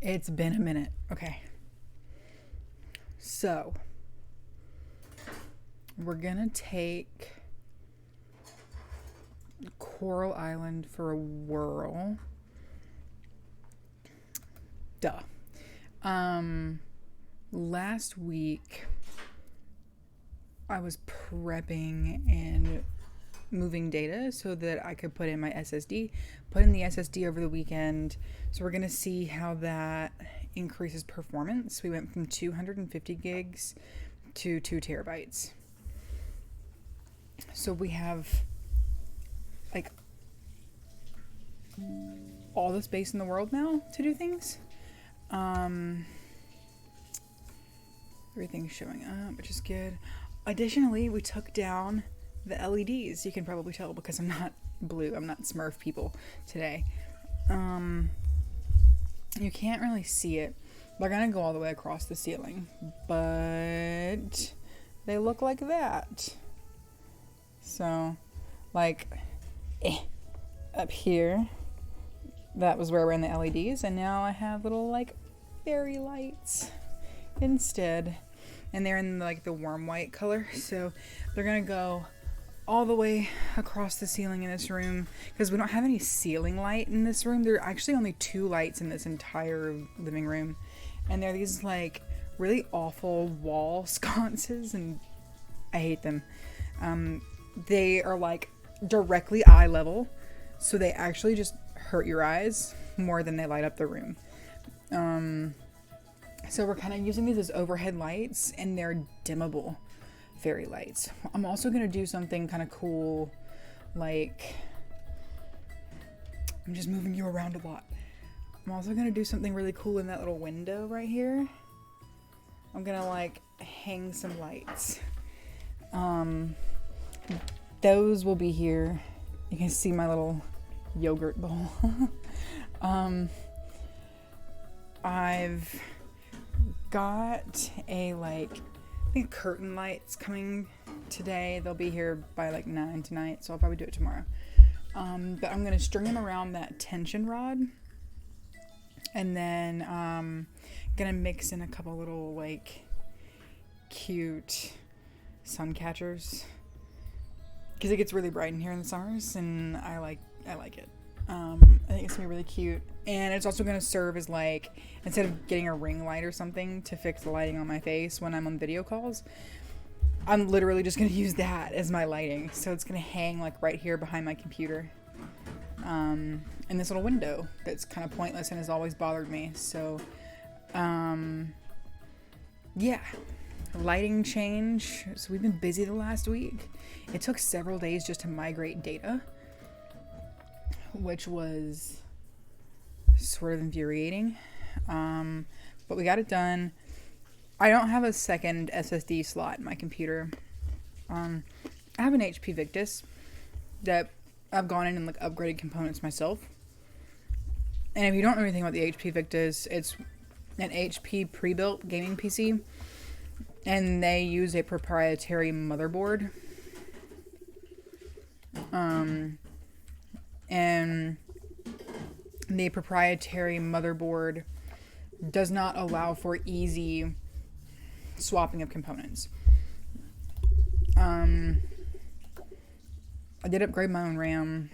It's been a minute. Okay. So, we're gonna take Coral Island for a whirl. Duh. Last week I was prepping and moving data so that I could put in my SSD, put in the SSD over the weekend. So we're going to see how that increases performance. We went from 250 gigs to 2 terabytes. So we have like all the space in the world now to do things. Everything's showing up, which is good. Additionally, we took down the LEDs. You can probably tell because I'm not blue. I'm not Smurf people today. You can't really see it. They're gonna go all the way across the ceiling, but they look like that. So, like, up here, that was where I ran the LEDs, and now I have little, like, fairy lights instead. And they're in, like, the warm white color, so they're gonna go all the way across the ceiling in this room, because we don't have any ceiling light in this room. There are actually only 2 lights in this entire living room, and they're these, like, really awful wall sconces, and I hate them. They are, like, directly eye level, so they actually just hurt your eyes more than they light up the room. So we're kind of using these as overhead lights, and they're dimmable fairy lights. I'm also going to do something kind of cool, like, I'm just moving you around a lot. I'm also going to do something really cool in that little window right here. I'm going to, like, hang some lights. Those will be here. You can see my little yogurt bowl. I've got a, like, I think curtain lights coming today. They'll be here by like 9 tonight, so I'll probably do it tomorrow. But I'm gonna string them around that tension rod, and then gonna mix in a couple little, like, cute sun catchers, because it gets really bright in here in the summers, and I like it. I think it's gonna be really cute, and it's also gonna serve as, like, instead of getting a ring light or something to fix the lighting on my face when I'm on video calls, I'm literally just gonna use that as my lighting. So it's gonna hang, like, right here behind my computer, in this little window that's kind of pointless and has always bothered me. So, yeah, lighting change. So we've been busy the last week. It took several days just to migrate data, which was sort of infuriating, but we got it done. I don't have a second SSD slot in my computer. I have an HP Victus that I've gone in and, like, upgraded components myself. And if you don't know anything about the HP Victus, it's an HP pre-built gaming PC, and they use a proprietary motherboard. And the proprietary motherboard does not allow for easy swapping of components. I did upgrade my own RAM.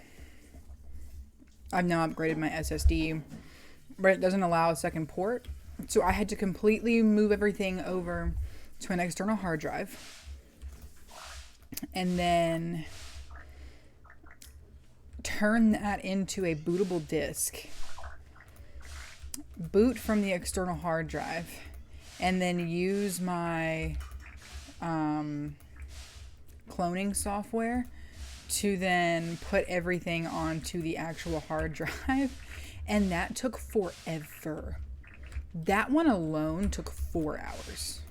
I've now upgraded my SSD, but it doesn't allow a second port. So I had to completely move everything over to an external hard drive, and then turn that into a bootable disk, boot from the external hard drive, and then use my cloning software to then put everything onto the actual hard drive. And that took forever. That one alone took 4 hours.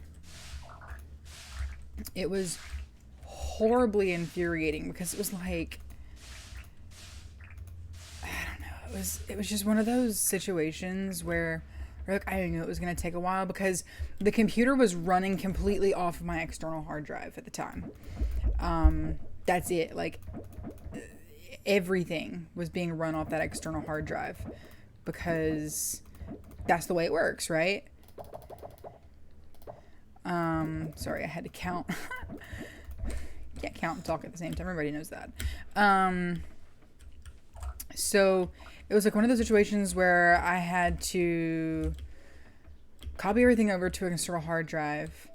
It was horribly infuriating because it was like, it was just one of those situations where, like, I knew it was going to take a while because the computer was running completely off of my external hard drive at the time. That's it. Like, everything was being run off that external hard drive because that's the way it works, right? Sorry, I had to count. Can't count and talk at the same time. Everybody knows that. So it was like one of those situations where I had to copy everything over to an external hard drive,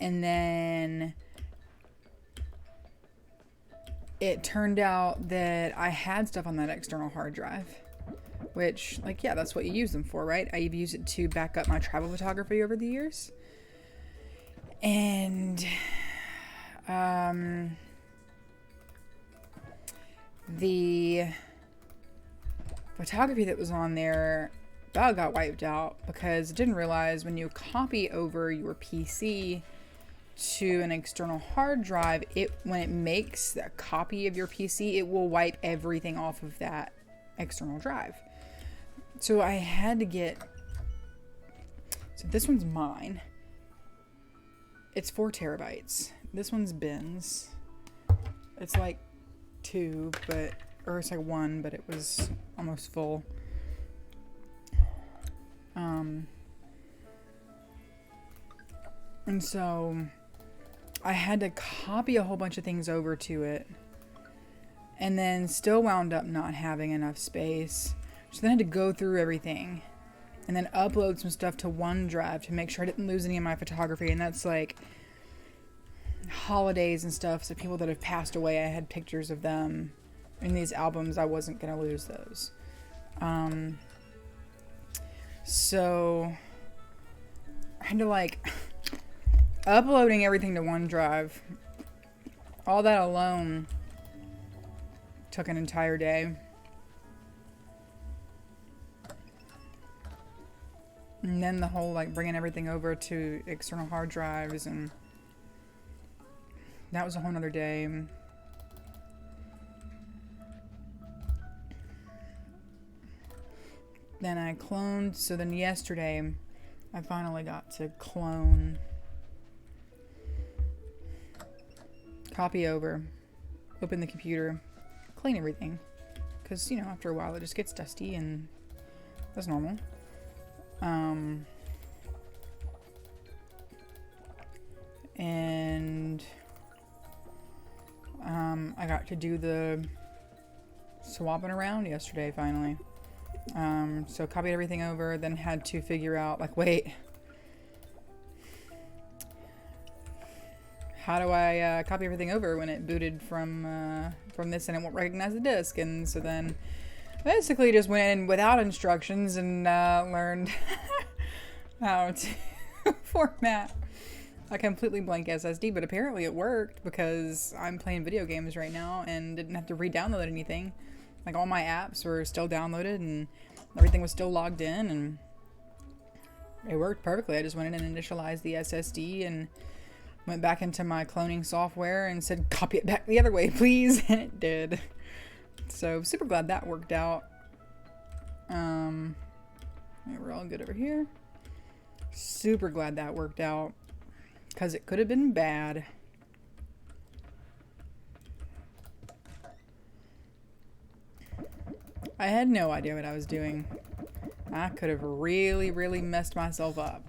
and then it turned out that I had stuff on that external hard drive, which, like, yeah, that's what you use them for, right? I've used it to back up my travel photography over the years. And the photography that was on there that got wiped out because I didn't realize when you copy over your PC to an external hard drive, when it makes a copy of your PC, it will wipe everything off of that external drive. So I had to get, so this one's mine. It's 4 terabytes. This one's Ben's. It's like 2, or it's like 1, but it was almost full. And so I had to copy a whole bunch of things over to it, and then still wound up not having enough space. So then I had to go through everything and then upload some stuff to OneDrive to make sure I didn't lose any of my photography. And that's like holidays and stuff. So people that have passed away, I had pictures of them in these albums. I wasn't going to lose those. So I had to like uploading everything to OneDrive. All that alone took an entire day. And then the whole like bringing everything over to external hard drives, and that was a whole nother day. Then I cloned, so then yesterday I finally got to clone, copy over, open the computer, clean everything. Because, you know, after a while it just gets dusty, and that's normal. I got to do the swapping around yesterday finally. So copied everything over, then had to figure out like, wait, how do I copy everything over when it booted from this and it won't recognize the disk? And so then basically just went in without instructions and learned how to format a completely blank SSD, but apparently it worked because I'm playing video games right now and didn't have to re-download anything. Like all my apps were still downloaded and everything was still logged in, and it worked perfectly. I just went in and initialized the SSD and went back into my cloning software and said, copy it back the other way, please. And it did. So super glad that worked out. We're all good over here. Super glad that worked out because it could have been bad. I had no idea what I was doing. I could have really, really messed myself up.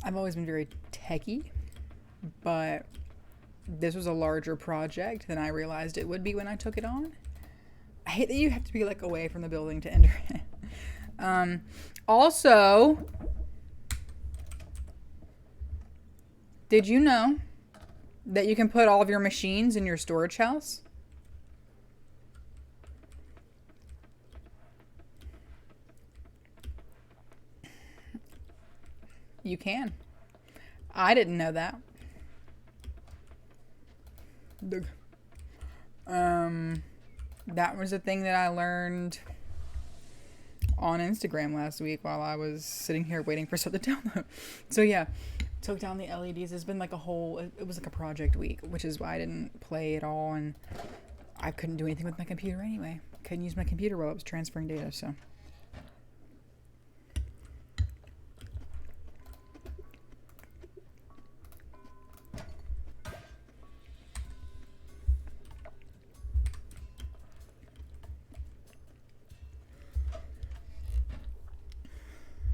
I've always been very techie, but this was a larger project than I realized it would be when I took it on. I hate that you have to be like away from the building to enter it. Also, did you know that you can put all of your machines in your storage house? You can. I didn't know that. That was a thing that I learned on Instagram last week while I was sitting here waiting for stuff to download. So yeah, took down the LEDs. It's been like it was like a project week, which is why I didn't play at all, and I couldn't do anything with my computer anyway. Couldn't use my computer while I was transferring data, so.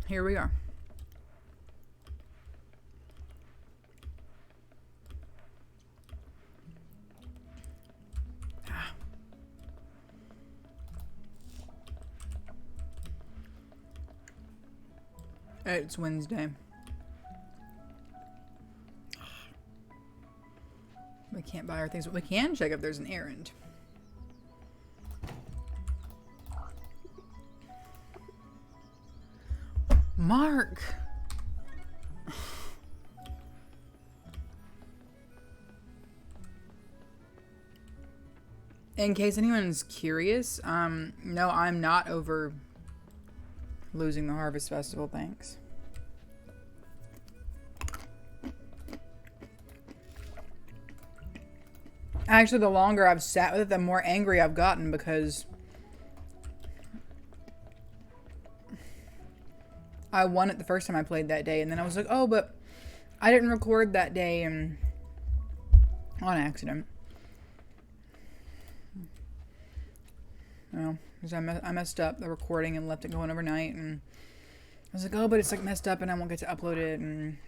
here we are. It's Wednesday. We can't buy our things, but we can check if there's an errand. Mark! In case anyone's curious, no, I'm not over losing the Harvest Festival, thanks. Actually, the longer I've sat with it, the more angry I've gotten because I won it the first time I played that day, and then I was like, oh, but I didn't record that day and on accident. Well, because I messed up the recording and left it going overnight, and I was like, oh, but it's like messed up and I won't get to upload it, and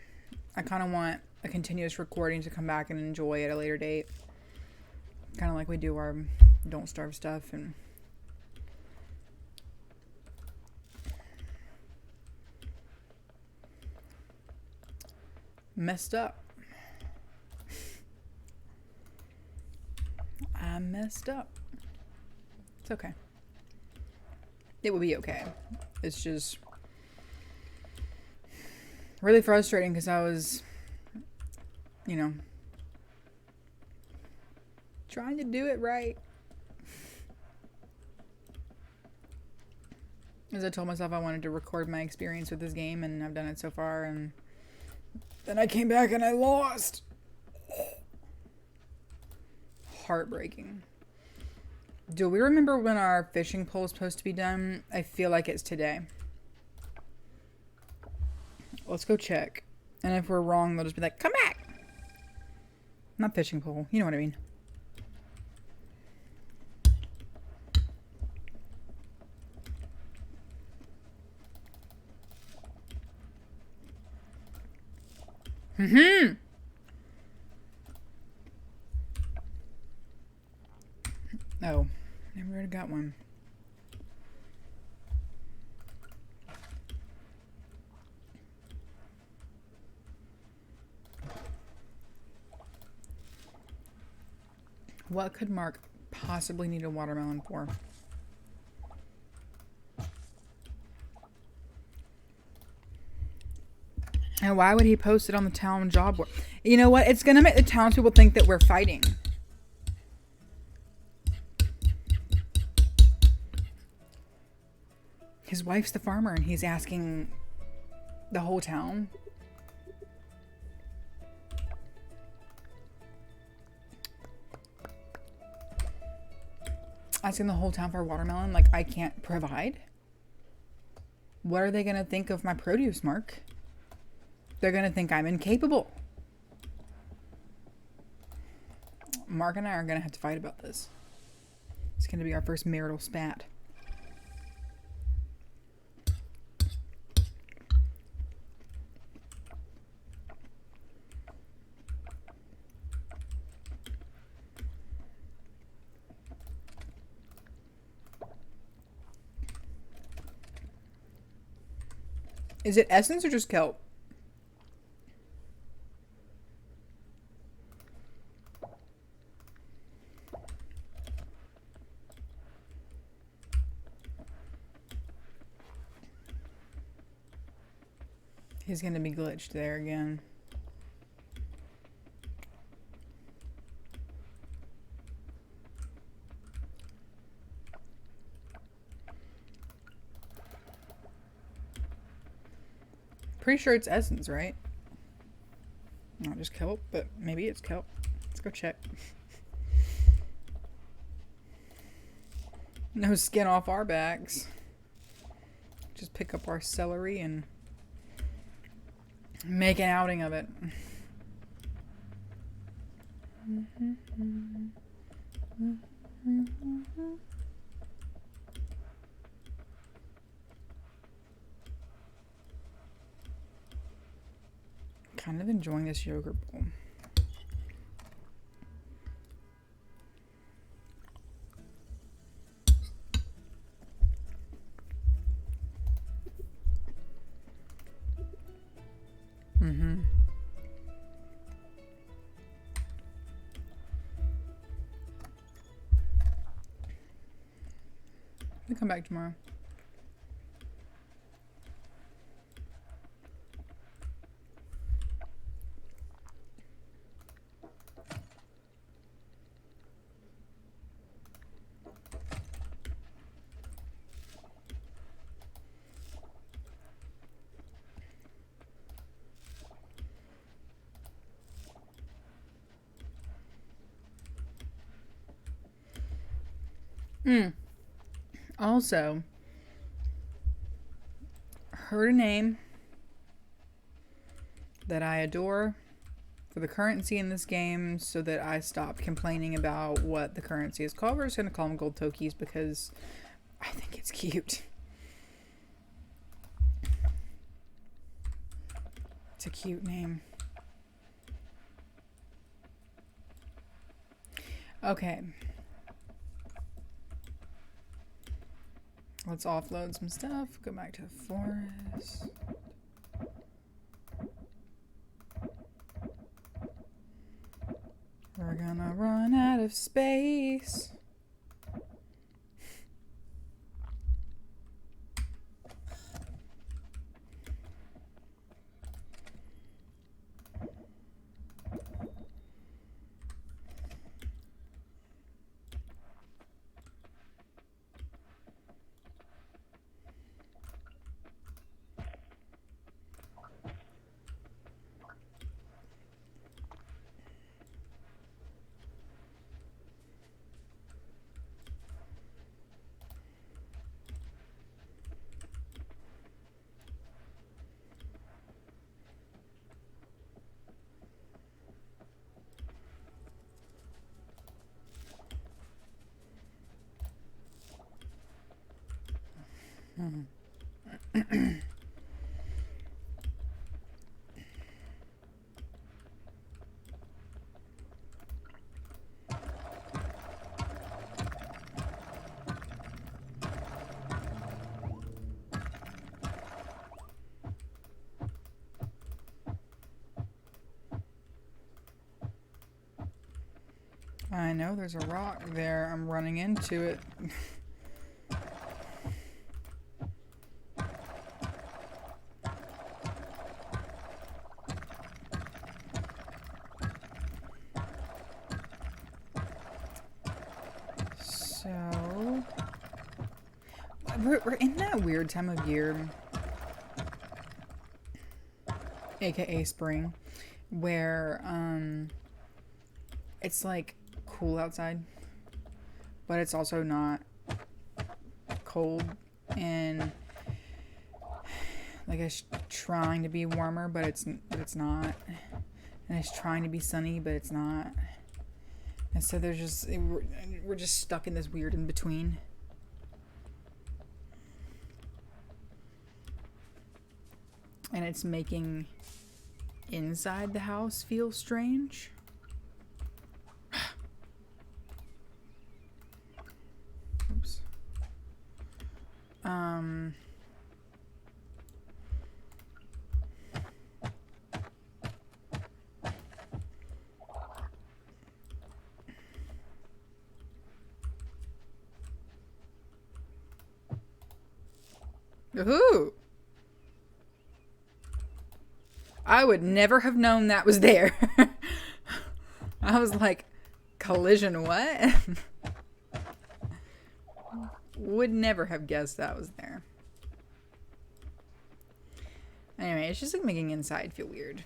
I kind of want a continuous recording to come back and enjoy at a later date. Kind of like we do our Don't Starve stuff, and messed up. I messed up. It's okay. It will be okay. It's just really frustrating because I was, you know, trying to do it right. As I told myself I wanted to record my experience with this game, and I've done it so far, and then I came back and I lost. Heartbreaking. Do we remember when our fishing pole is supposed to be done? I feel like it's today. Let's go check. And if we're wrong, they'll just be like, come back! Not fishing pole. You know what I mean. Mm-hmm. Oh, never already got one. What could Mark possibly need a watermelon for? And why would he post it on the town job board? You know what? It's going to make the townspeople think that we're fighting. His wife's the farmer, and he's asking the whole town. Asking the whole town for a watermelon like I can't provide? What are they going to think of my produce, Mark? They're going to think I'm incapable. Mark and I are going to have to fight about this. It's going to be our first marital spat. Is it essence or just kelp? He's gonna be glitched there again. Pretty sure it's essence, right? Not just kelp, but maybe it's kelp. Let's go check. No skin off our backs. Just pick up our celery and make an outing of it. kind of enjoying this yogurt bowl. Mm-hmm. I'll come back tomorrow. Also, heard a name that I adore for the currency in this game so that I stopped complaining about what the currency is called. We're just going to call them gold tokies because I think it's cute. It's a cute name. Okay. Let's offload some stuff. Go back to the forest. We're gonna run out of space. I know there's a rock there. I'm running into it. So we're in that weird time of year, aka spring, where it's like cool outside, but it's also not cold, and like it's trying to be warmer, but it's not, and it's trying to be sunny, but it's not. And so we're just stuck in this weird in between. And it's making inside the house feel strange. Oops. Ooh. I would never have known that was there. I was like, collision what? Would never have guessed that was there. Anyway, it's just like making inside feel weird.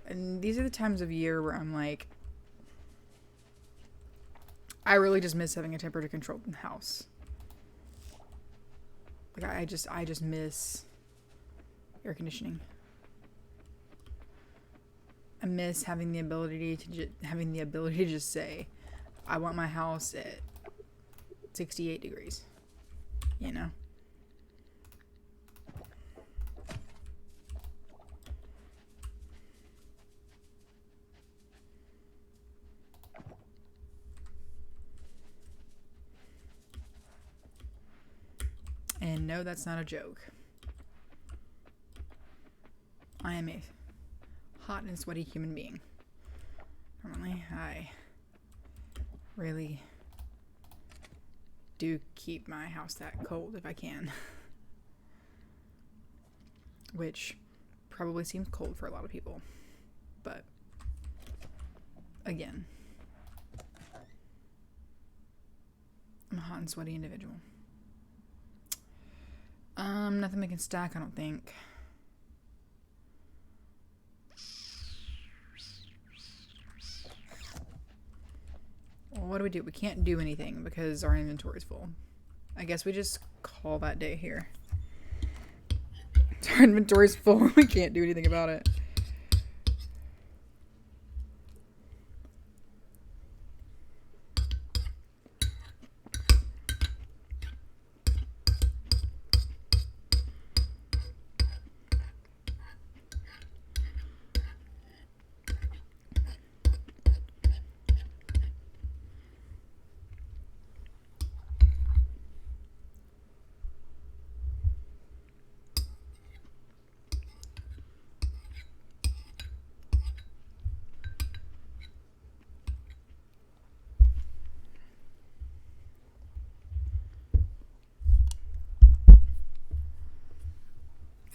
And these are the times of year where I'm like, I really just miss having a temperature control in the house. Like I just miss air conditioning. I miss having the ability to just say, I want my house at 68 degrees. You know? And no, that's not a joke. I am a hot and sweaty human being. Normally, I really do keep my house that cold if I can. Which probably seems cold for a lot of people. But, again, I'm a hot and sweaty individual. Nothing we can stack, I don't think. Well, what do? We can't do anything because our inventory is full. I guess we just call that day here. Our inventory is full. We can't do anything about it.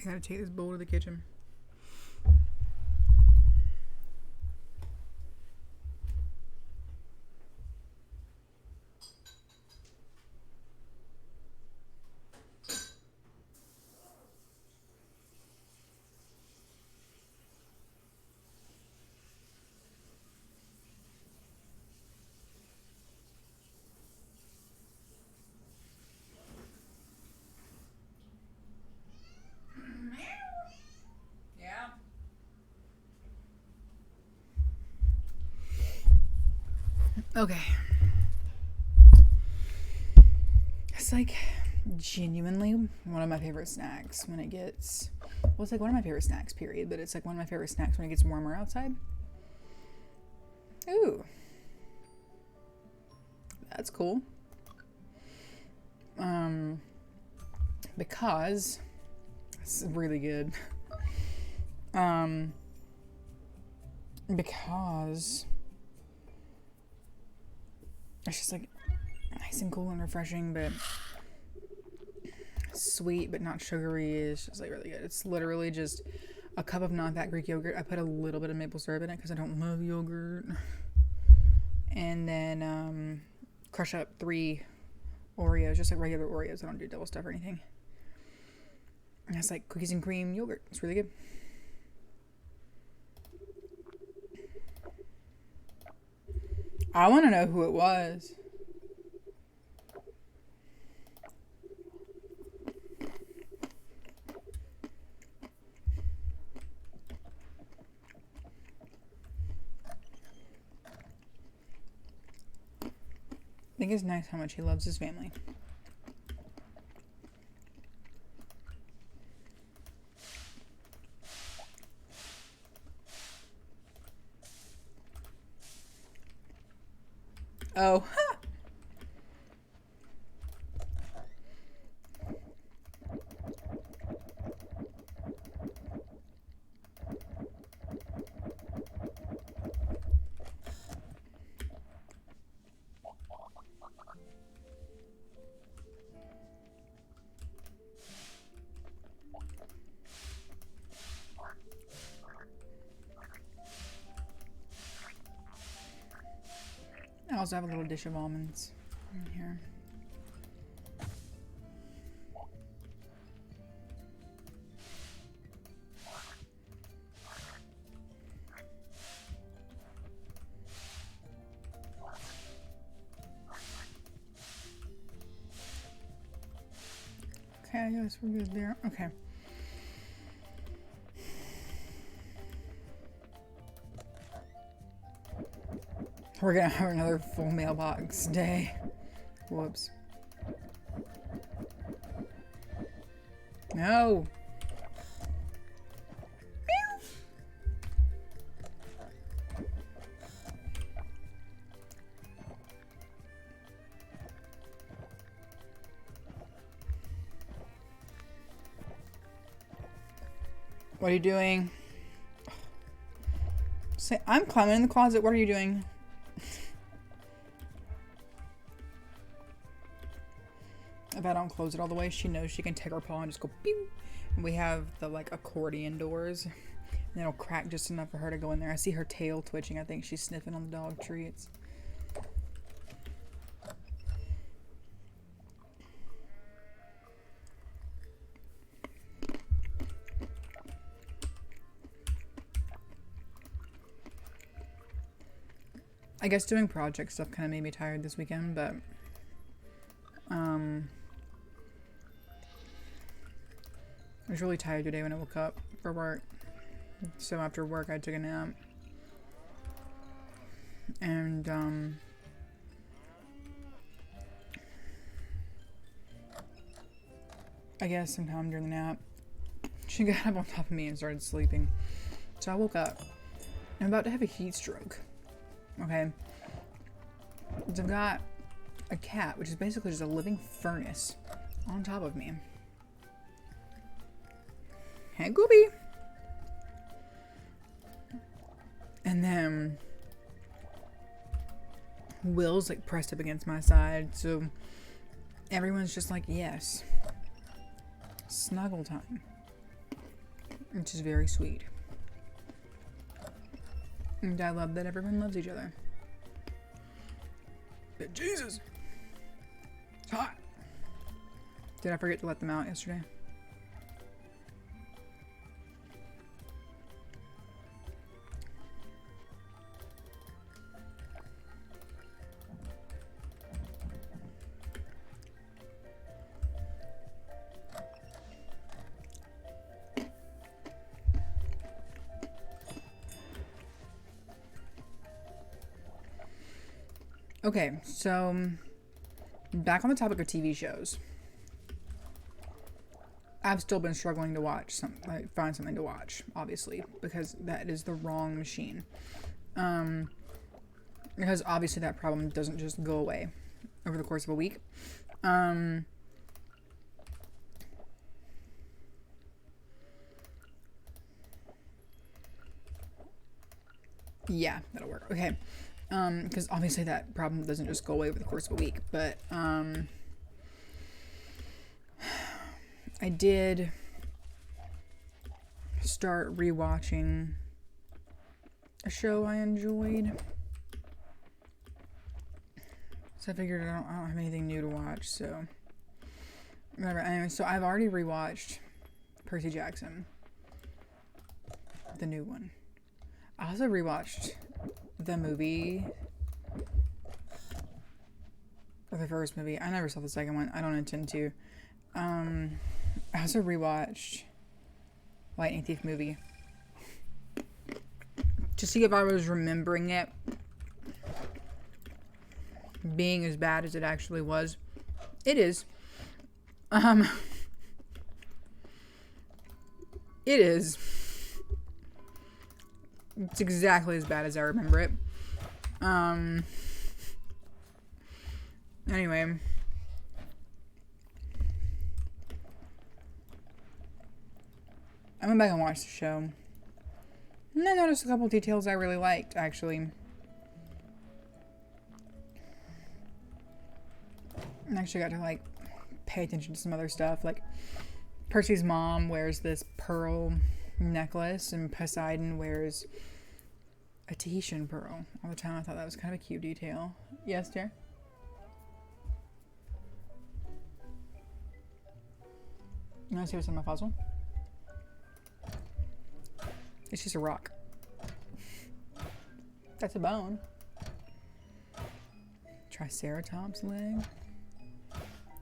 I gotta take this bowl to the kitchen. Okay. It's like genuinely one of my favorite snacks when it gets, well, it's like one of my favorite snacks, period, but it's like one of my favorite snacks when it gets warmer outside. Ooh. That's cool. Because it's really good. Because it's just like nice and cool and refreshing, but sweet but not sugary. It's just like really good. It's literally just a cup of non-fat Greek yogurt. I put a little bit of maple syrup in it because I don't love yogurt. And then crush up 3 Oreos, just like regular Oreos. I don't do double stuff or anything. And it's like cookies and cream yogurt. It's really good. I want to know who it was. I think it's nice how much he loves his family. Oh. I also have a little dish of almonds in here. Okay, I guess we're good there. Okay. We're gonna have another full mailbox day. Whoops. No. What are you doing? Say, I'm climbing in the closet. What are you doing? If I don't close it all the way, she knows she can take her paw and just go pew. And we have the like accordion doors. And it'll crack just enough for her to go in there. I see her tail twitching. I think she's sniffing on the dog treats. I guess doing project stuff kind of made me tired this weekend, but I was really tired today when I woke up for work. So after work I took a nap. And I guess sometime during the nap she got up on top of me and started sleeping. So I woke up. I'm about to have a heat stroke. Okay. So I've got a cat, which is basically just a living furnace, on top of me. Hey, Gooby! And then Will's like pressed up against my side, so everyone's just like, yes. Snuggle time. Which is very sweet. And I love that everyone loves each other. But Jesus! It's hot! Did I forget to let them out yesterday? Okay, so back on the topic of TV shows. I've still been struggling to find something to watch, obviously, because that is the wrong machine. Because obviously that problem doesn't just go away over the course of a week. Yeah, that'll work. Okay. Because obviously that problem doesn't just go away over the course of a week, but, I did start rewatching a show I enjoyed. So I figured I don't have anything new to watch, so whatever. Anyway, so I've already rewatched Percy Jackson, the new one. I also rewatched the movie, or the first movie. I never saw the second one. I don't intend to. I also rewatched Lightning Thief movie to see if I was remembering it being as bad as it actually was. It is. It is. It's exactly as bad as I remember it. Anyway. I went back and watched the show. And I noticed a couple of details I really liked, actually. I actually got to, like, pay attention to some other stuff. Like, Percy's mom wears this pearl necklace, and Poseidon wears a Tahitian pearl all the time. I thought that was kind of a cute detail. Yes, dear? You want to see what's in my puzzle? It's just a rock. That's a bone. Triceratops leg.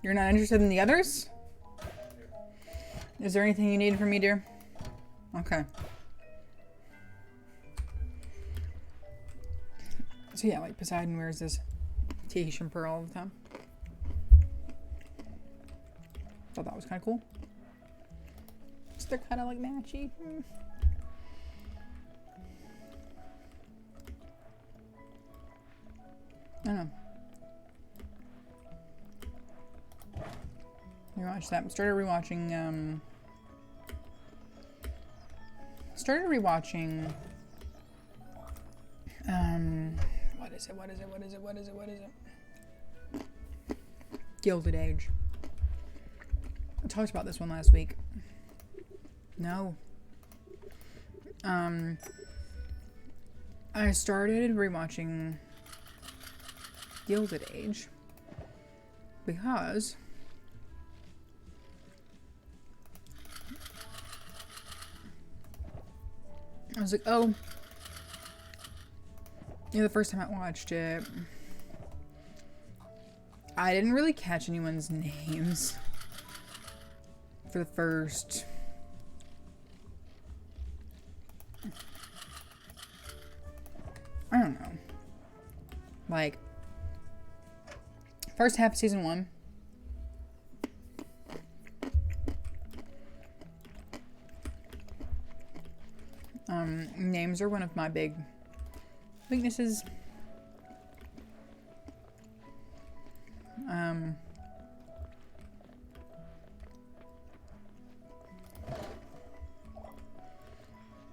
You're not interested in the others? Is there anything you need from me, dear? Okay. So yeah, like Poseidon wears this Tahitian pearl all the time. Thought that was kind of cool. So they're kind of like matchy. I don't know. Rewatched that. Started rewatching started rewatching. What is it? Gilded Age. I talked about this one last week. No. I started rewatching Gilded Age because I was like, oh, yeah, the first time I watched it, I didn't really catch anyone's names for the first I don't know, like first half of season 1. Names are one of my big weaknesses.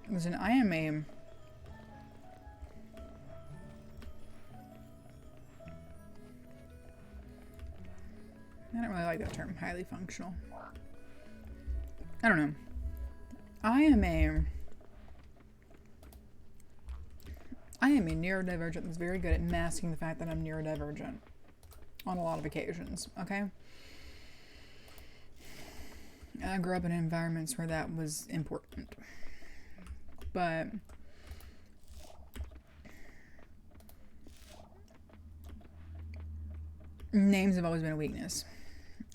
Listen, I don't really like that term, highly functional. I don't know. I am a neurodivergent that's very good at masking the fact that I'm neurodivergent on a lot of occasions, okay? I grew up in environments where that was important. But names have always been a weakness.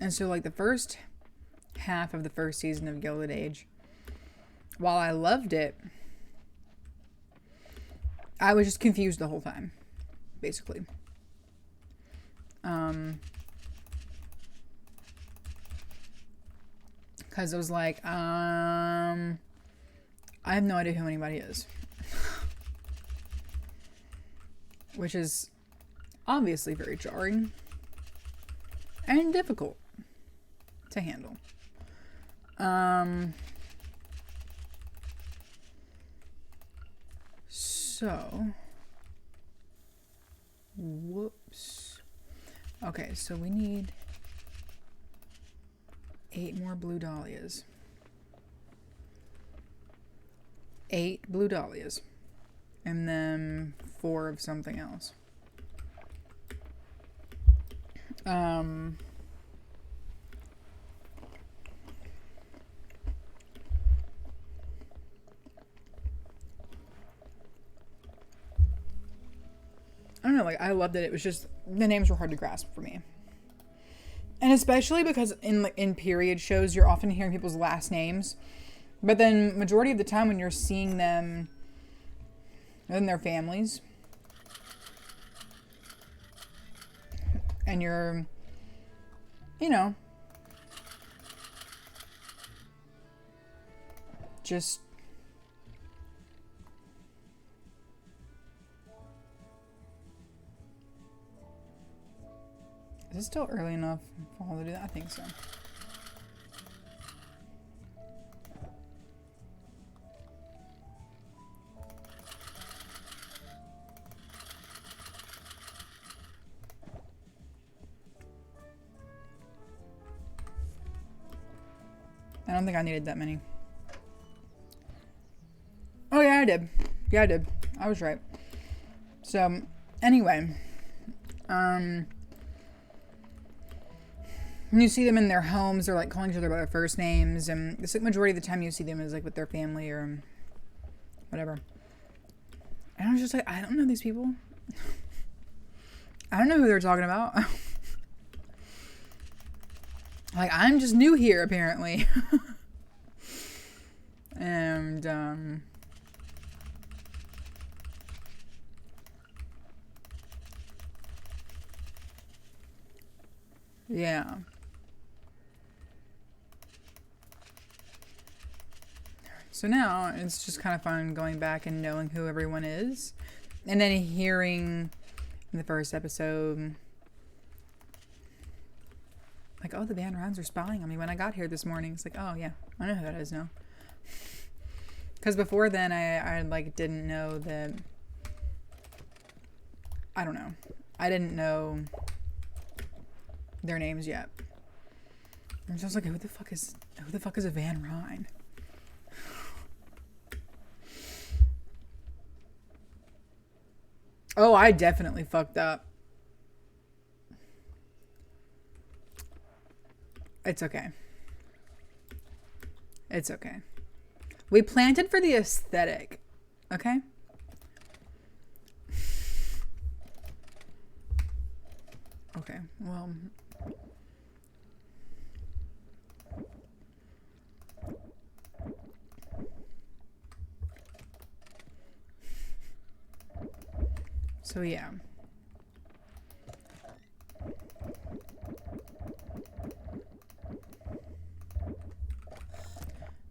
And so, like, the first half of the first season of Gilded Age, while I loved it, I was just confused the whole time, basically. Because it was like, I have no idea who anybody is. Which is obviously very jarring and difficult to handle. So, whoops. Okay, so we need 8 more blue dahlias. 8 blue dahlias. And then 4 of something else. I don't know, like, I loved it. It was just, the names were hard to grasp for me. And especially because in period shows, you're often hearing people's last names. But then, majority of the time when you're seeing them and their families, and you're, you know, just is it still early enough for all to do that? I think so. I don't think I needed that many. Oh yeah, I did. Yeah, I did. I was right. So, anyway, when you see them in their homes, they're like calling each other by their first names, and it's like majority of the time you see them is like with their family or whatever. And I was just like, I don't know these people. I don't know who they're talking about. Like, I'm just new here, apparently. And, yeah. So now it's just kind of fun going back and knowing who everyone is. And then hearing in the first episode, like, oh, the Van Rans are spying on me when I got here this morning. It's like, oh, yeah, I know who that is now. Because before then, I like didn't know that. I don't know. I didn't know their names yet. And so I was like, who the fuck is a Van Ryn? Oh, I definitely fucked up. It's okay. It's okay. We planted for the aesthetic. Okay? Okay, well. So, yeah.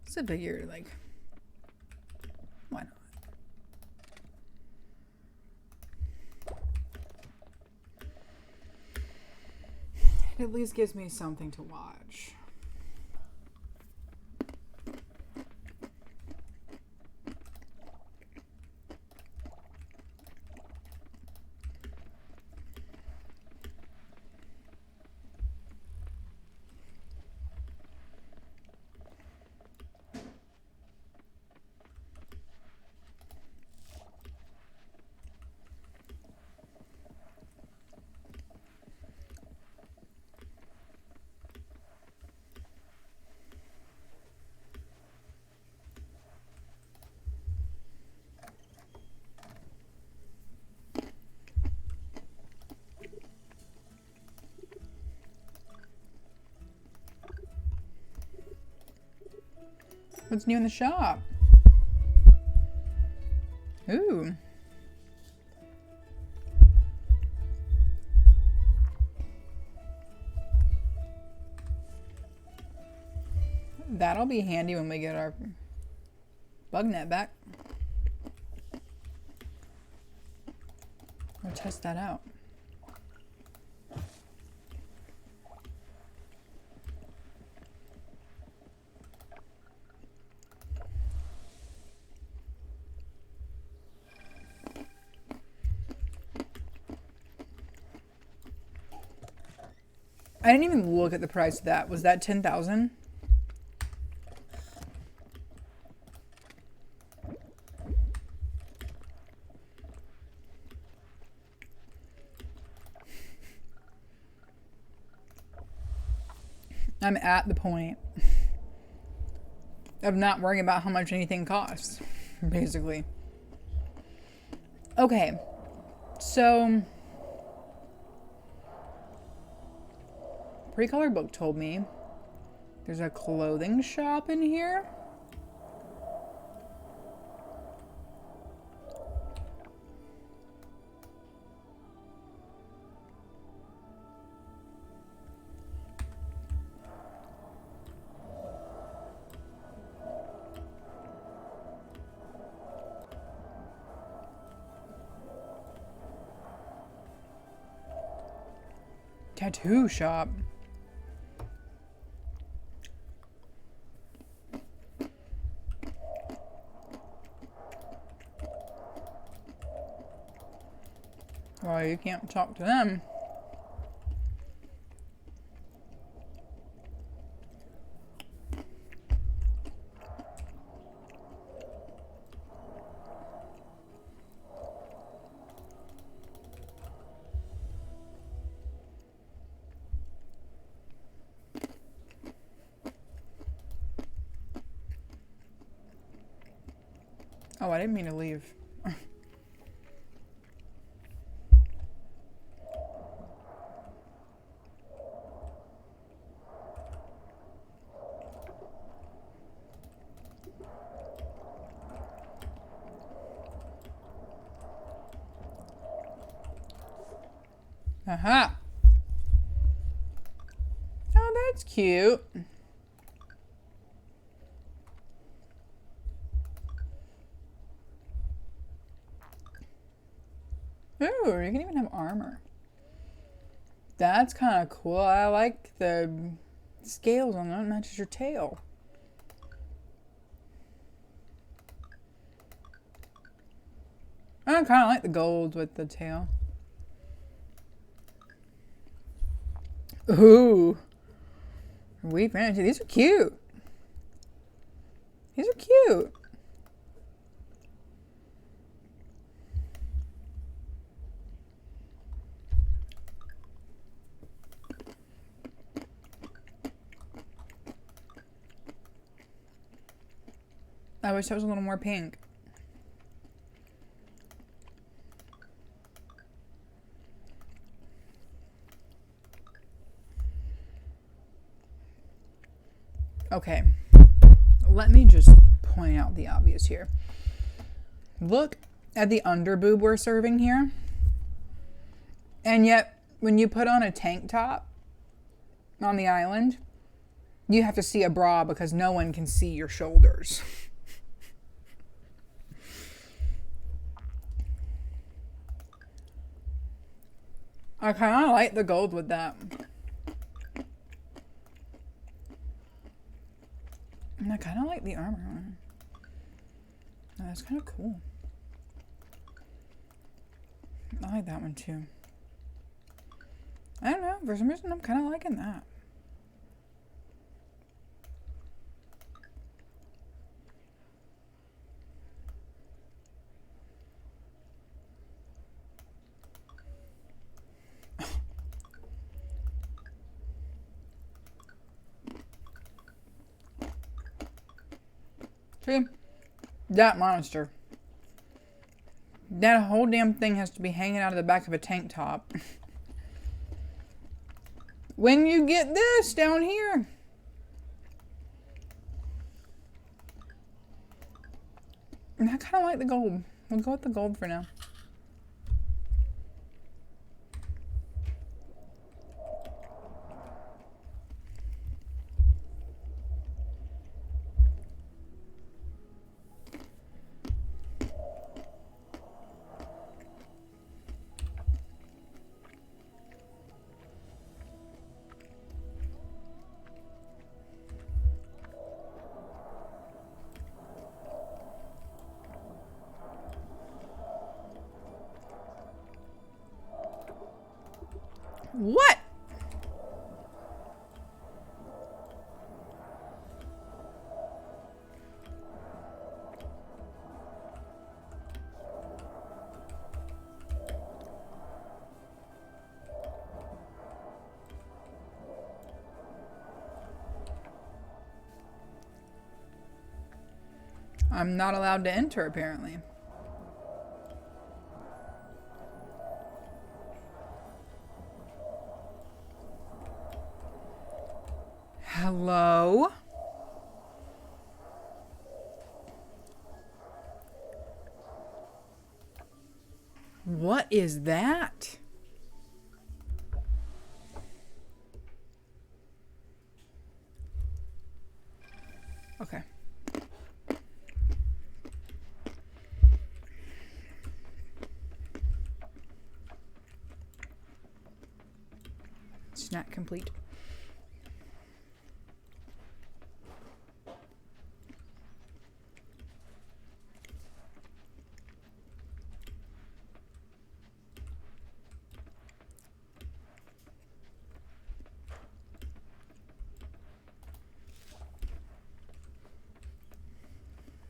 So figure, like, why not? It at least gives me something to watch. What's new in the shop? Ooh. That'll be handy when we get our bug net back. We'll test that out. I didn't even look at the price of that. Was that 10,000? I'm at the point of not worrying about how much anything costs, basically. Okay, so Pre-Color Book told me there's a clothing shop in here. Tattoo shop. Well, you can't talk to them. Oh, I didn't mean to leave. Aha. Oh, that's cute. Ooh, you can even have armor. That's kind of cool. I like the scales on that. It matches your tail. I kind of like the gold with the tail. Ooh. We fancy. These are cute. These are cute. I wish it was a little more pink. Okay, let me just point out the obvious here. Look at the underboob we're serving here. And yet, when you put on a tank top on the island, you have to see a bra because no one can see your shoulders. I kind of like the gold with that. And I kind of like the armor on it. That's kind of cool. I like that one too. I don't know. For some reason, I'm kind of liking that. See? That monster. That whole damn thing has to be hanging out of the back of a tank top. When you get this down here. I kind of like the gold. We'll go with the gold for now. What? I'm not allowed to enter, apparently. Hello? What is that? Okay. Snack complete.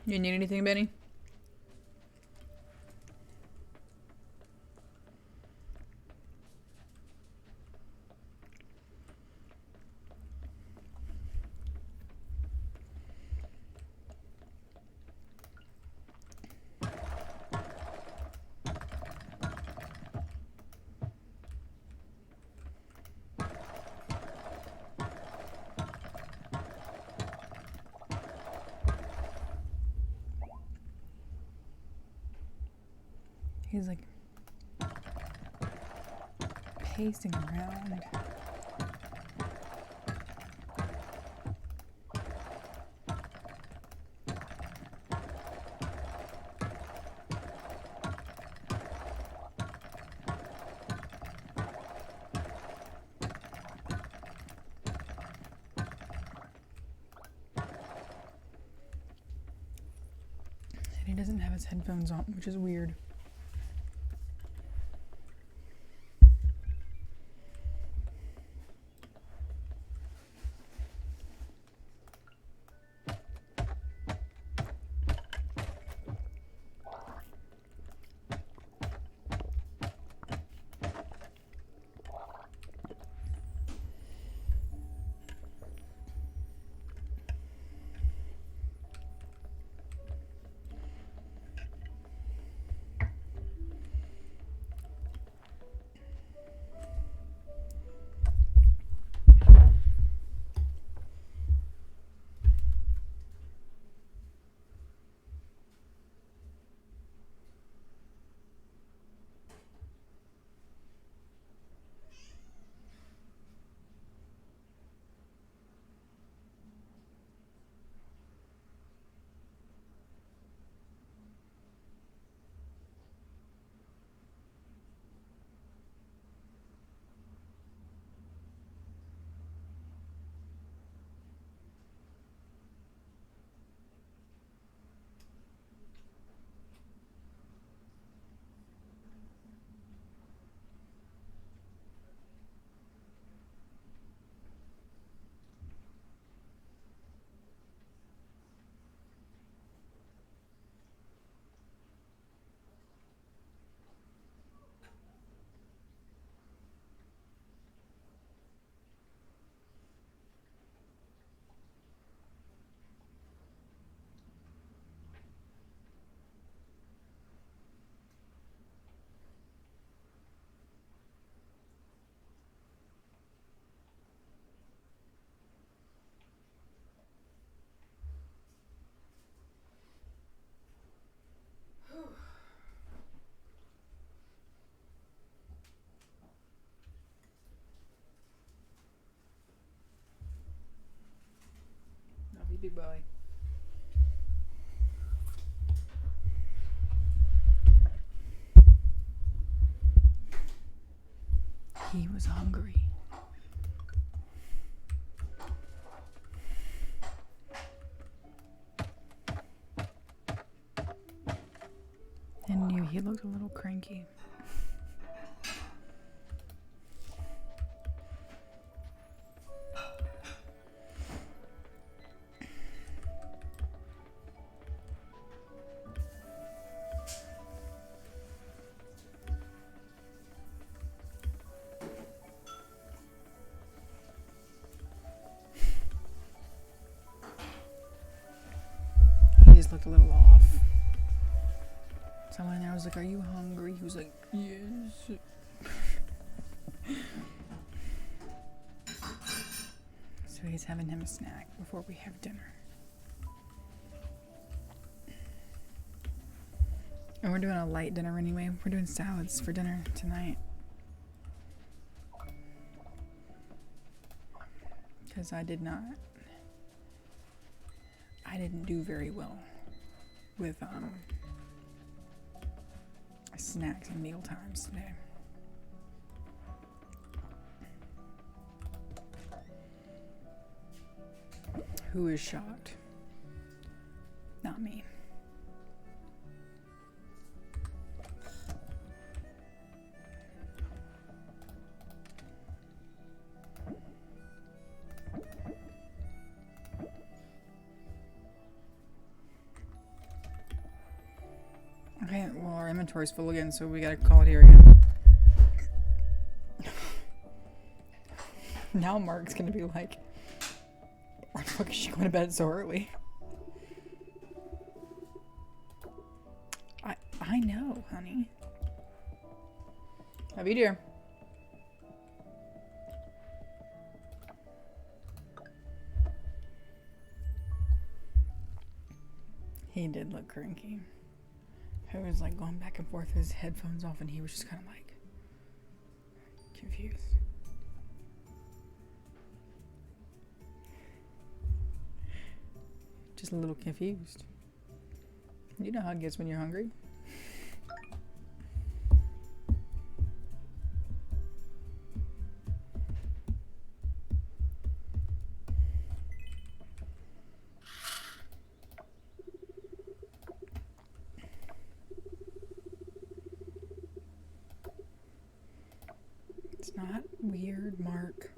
You need anything, Benny? He's like pacing around. And he doesn't have his headphones on, which is weird. belly. He was hungry. And knew he looked a little cranky. He just looked a little off. Someone there was like, "Are you hungry?" He was like, "Yes." So he's having him a snack before we have dinner. And we're doing a light dinner anyway. We're doing salads for dinner tonight. Because I didn't do very well with snacks and meal times today. Who is shocked? Not me. Okay, well, our inventory's full again, so we gotta call it here again. Now Mark's gonna be like, why the fuck is she going to bed so early? I know, honey. Love you, dear. He did look cranky. He was like going back and forth with his headphones off, and he was just kind of like confused. Just a little confused. You know how it gets when you're hungry. It's not weird, Mark.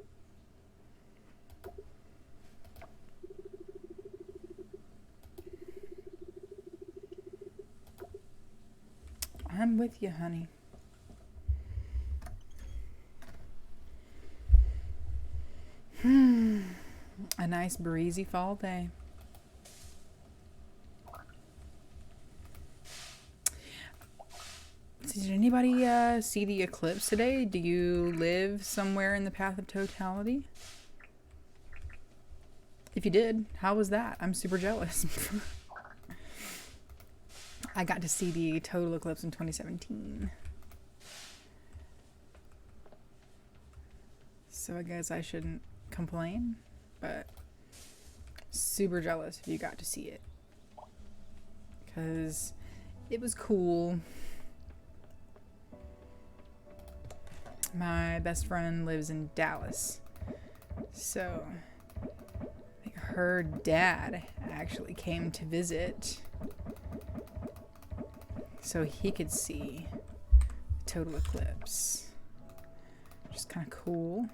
I'm with you, honey. A nice breezy fall day. Did anybody see the eclipse today? Do you live somewhere in the path of totality? If you did, how was that? I'm super jealous. I got to see the total eclipse in 2017. So I guess I shouldn't complain, but super jealous if you got to see it. Because it was cool. My best friend lives in Dallas. So I think her dad actually came to visit so he could see the total eclipse. Which is kind of cool.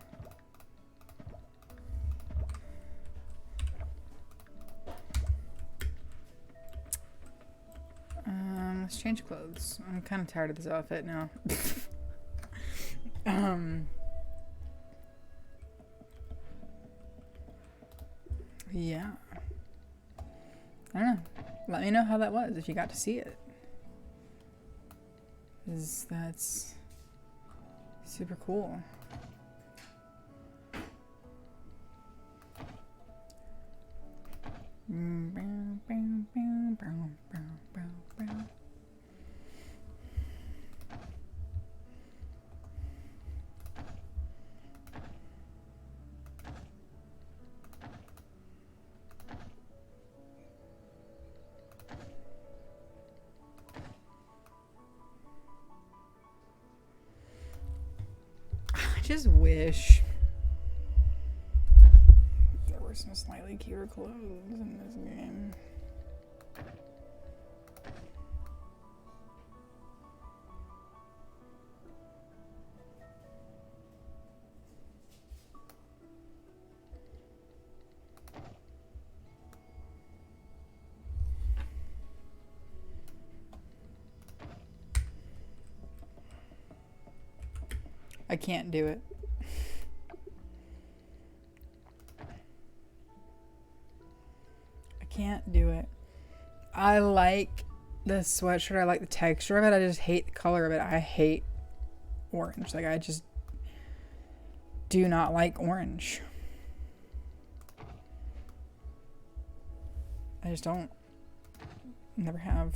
Let's change clothes. I'm kind of tired of this outfit now. Yeah. I don't know. Let me know how that was, if you got to see it. 'Cause that's super cool. just wish there were some slightly cuter clothes in this game. I can't do it. I can't do it. I like the sweatshirt. I like the texture of it. I just hate the color of it. I hate orange. Like, I just do not like orange. I just don't. Never have.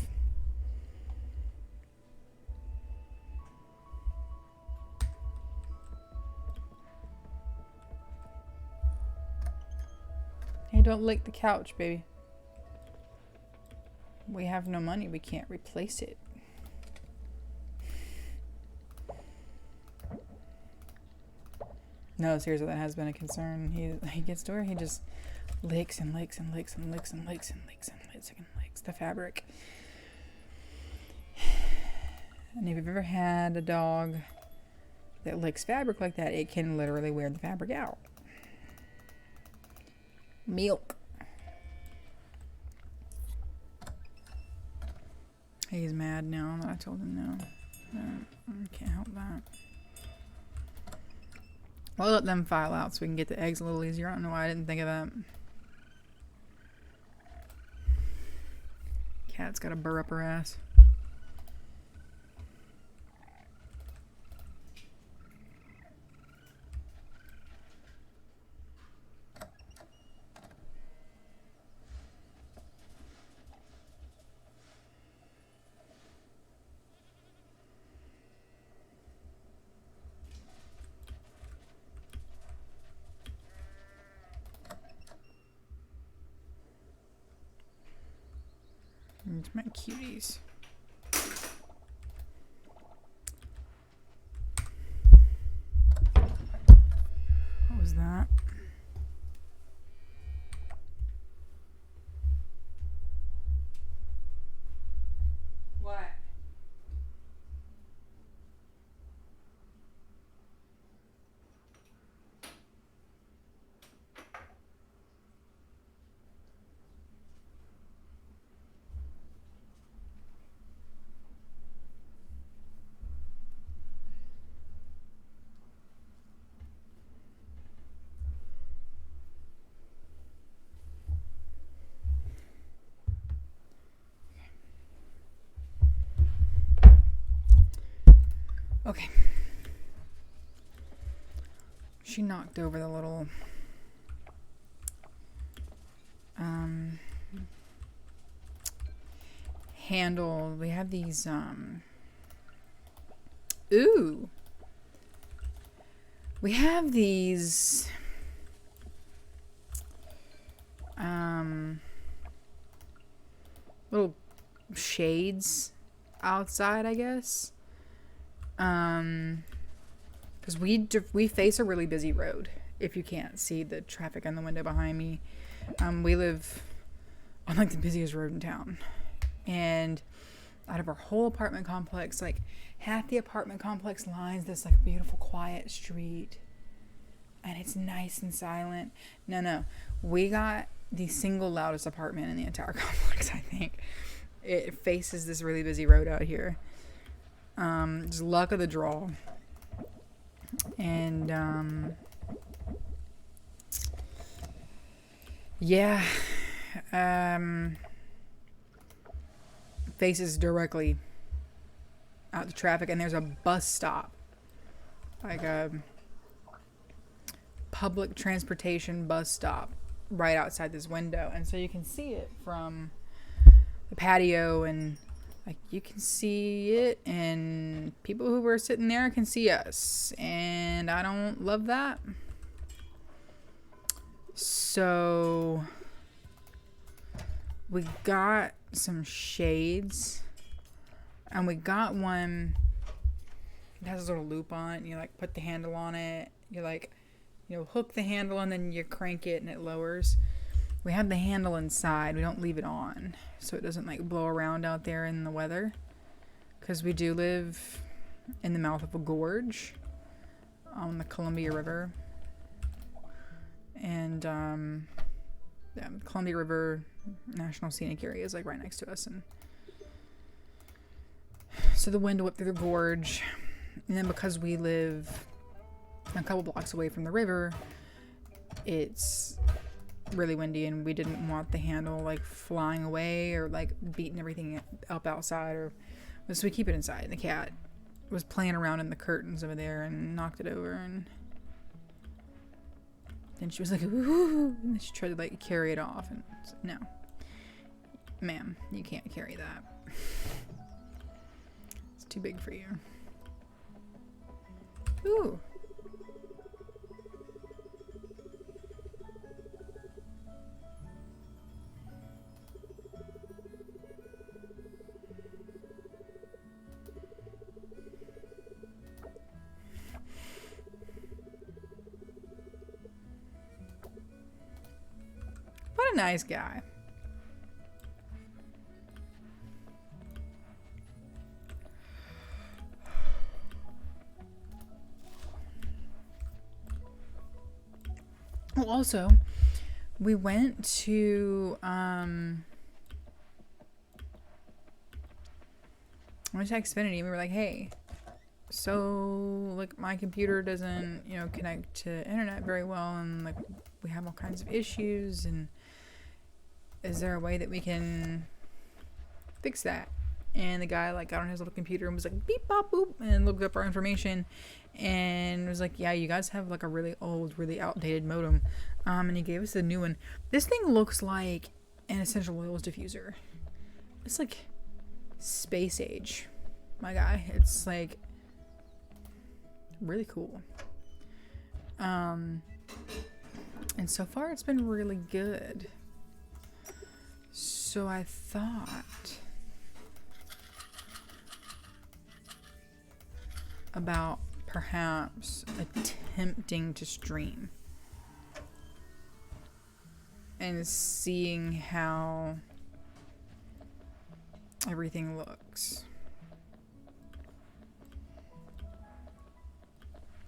Hey, don't lick the couch, baby. We have no money. We can't replace it. No, seriously, that has been a concern. He gets to where he just licks and licks and licks and licks and licks and licks and licks and licks the fabric. And if you've ever had a dog that licks fabric like that, it can literally wear the fabric out. Milk. He's mad now that I told him no. I can't help that. I'll let them file out so we can get the eggs a little easier. I don't know why I didn't think of that. Cat's got a burr up her ass. It's my cuties. What was that? What? Okay. She knocked over the little handle. We have these ooh. We have these little shades outside, I guess. Because we face a really busy road. If you can't see the traffic on the window behind me, we live on like the busiest road in town, and out of our whole apartment complex, like half the apartment complex lines this like beautiful quiet street, and it's nice and silent. No, we got the single loudest apartment in the entire complex. I think it faces this really busy road out here. Just luck of the draw. And yeah, faces directly out to traffic, and there's a bus stop, like a public transportation bus stop right outside this window, and so you can see it from the patio, and like you can see it, and people who were sitting there can see us, and I don't love that. So we got some shades, and we got one It has a little loop on it, and you like put the handle on it. You like, hook the handle and then you crank it and it lowers. We have the handle inside. We don't leave it on so it doesn't like blow around out there in the weather. Because we do live in the mouth of a gorge on the Columbia River. And yeah, Columbia River National Scenic Area is like right next to us. And so the wind whipped through the gorge. And then because we live a couple blocks away from the river, it's really windy, and we didn't want the handle like flying away or like beating everything up outside, or so we keep it inside. And the cat was playing around in the curtains over there and knocked it over, and then she was like, ooh, and then she tried to like carry it off, and said, no, ma'am, you can't carry that. It's too big for you. Ooh. What a nice guy. Well, also, we went to Xfinity, and we were like, hey, so like my computer doesn't, connect to internet very well, and like we have all kinds of issues, and is there a way that we can fix that? And the guy like got on his little computer and was like beep bop boop and looked up our information and was like, yeah, you guys have like a really old, really outdated modem. And he gave us a new one. This thing looks like an essential oils diffuser. It's like space age, my guy. It's like really cool. And so far it's been really good. So I thought about perhaps attempting to stream and seeing how everything looks.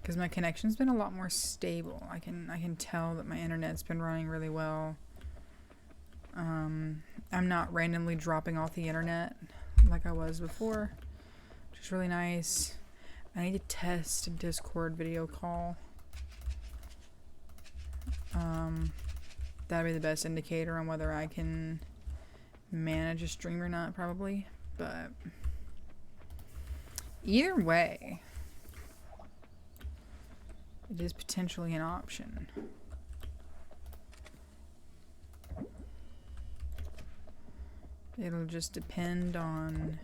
Because my connection's been a lot more stable. I can tell that my internet's been running really well. I'm not randomly dropping off the internet like I was before, which is really nice. I need to test a Discord video call. That'd be the best indicator on whether I can manage a stream or not, probably. But either way, it is potentially an option. It'll just depend on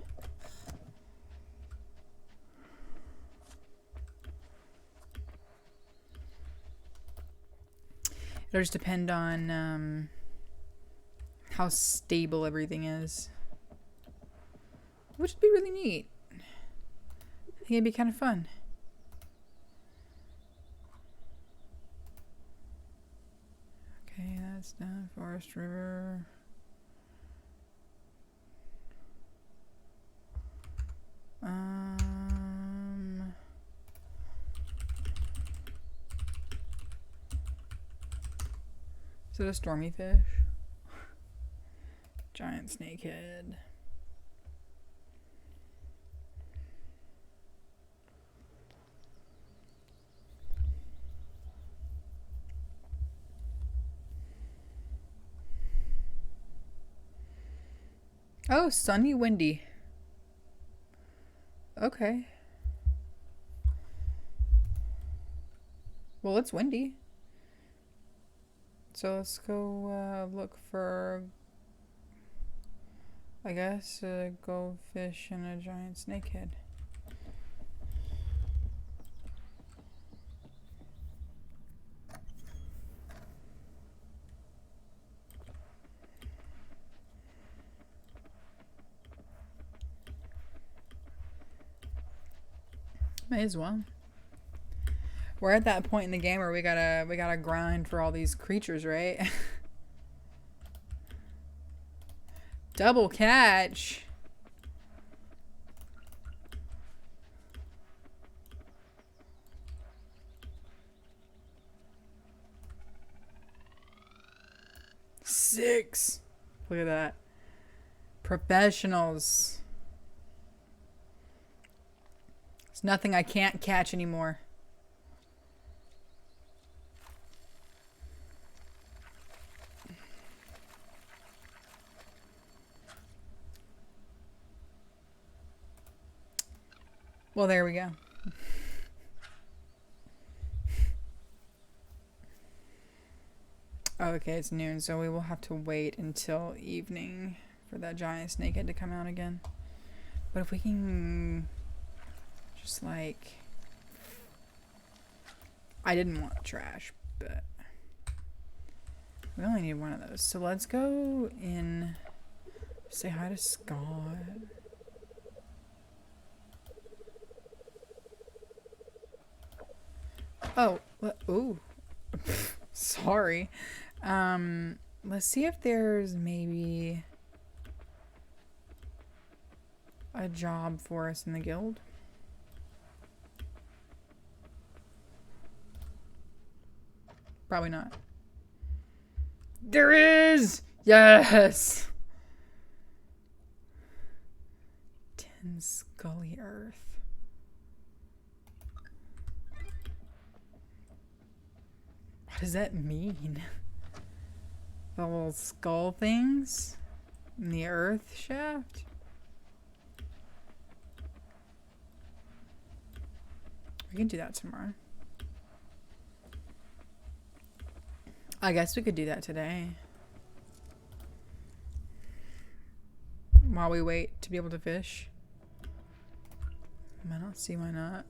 how stable everything is, which would be really neat. I think it'd be kind of fun. Okay, that's done. Forest River. Is it a stormy fish? Giant snakehead. Oh, sunny, windy. Okay. Well, it's windy. So let's go look for, I guess, a goldfish and a giant snakehead. May as well. We're at that point in the game where we gotta grind for all these creatures, right? Double catch. Six. Look at that. Professionals. There's nothing I can't catch anymore. Well, there we go. Okay, it's noon, so we will have to wait until evening for that giant snakehead to come out again. But if we can just like... I didn't want trash, but we only need one of those. So let's go in, say hi to Scott. Oh, ooh. Sorry. Let's see if there's maybe a job for us in the guild. Probably not. There is! Yes! 10 Scully Earth. What does that mean? The little skull things in the earth shaft? We can do that tomorrow. I guess we could do that today. While we wait to be able to fish. I don't see why not.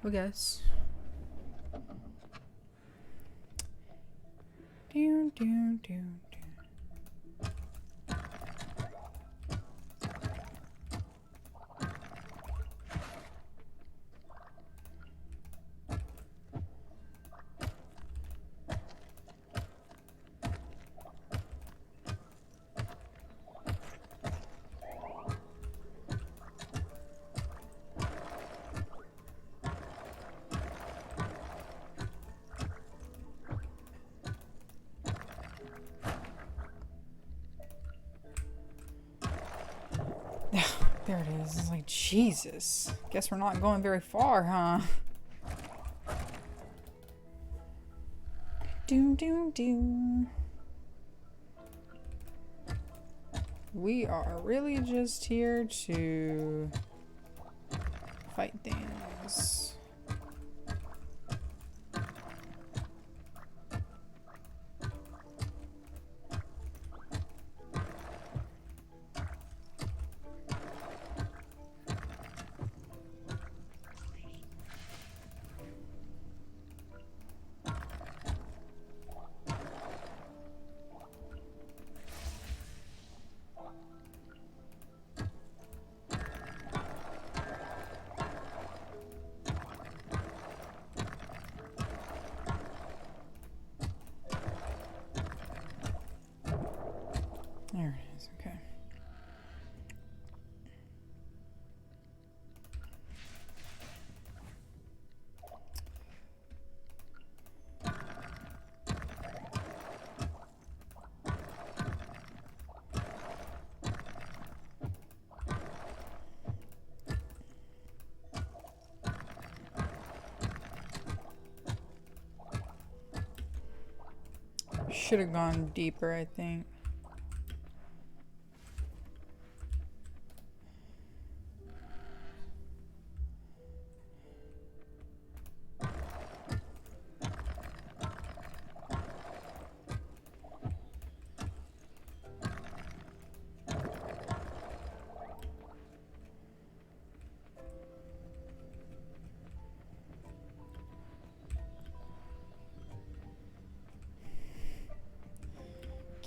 I guess. Do, do, do, do. There it is. It's like, Jesus. Guess we're not going very far, huh? Doom, doom, doom. We are really just here to fight things. There it is, okay. Should have gone deeper, I think.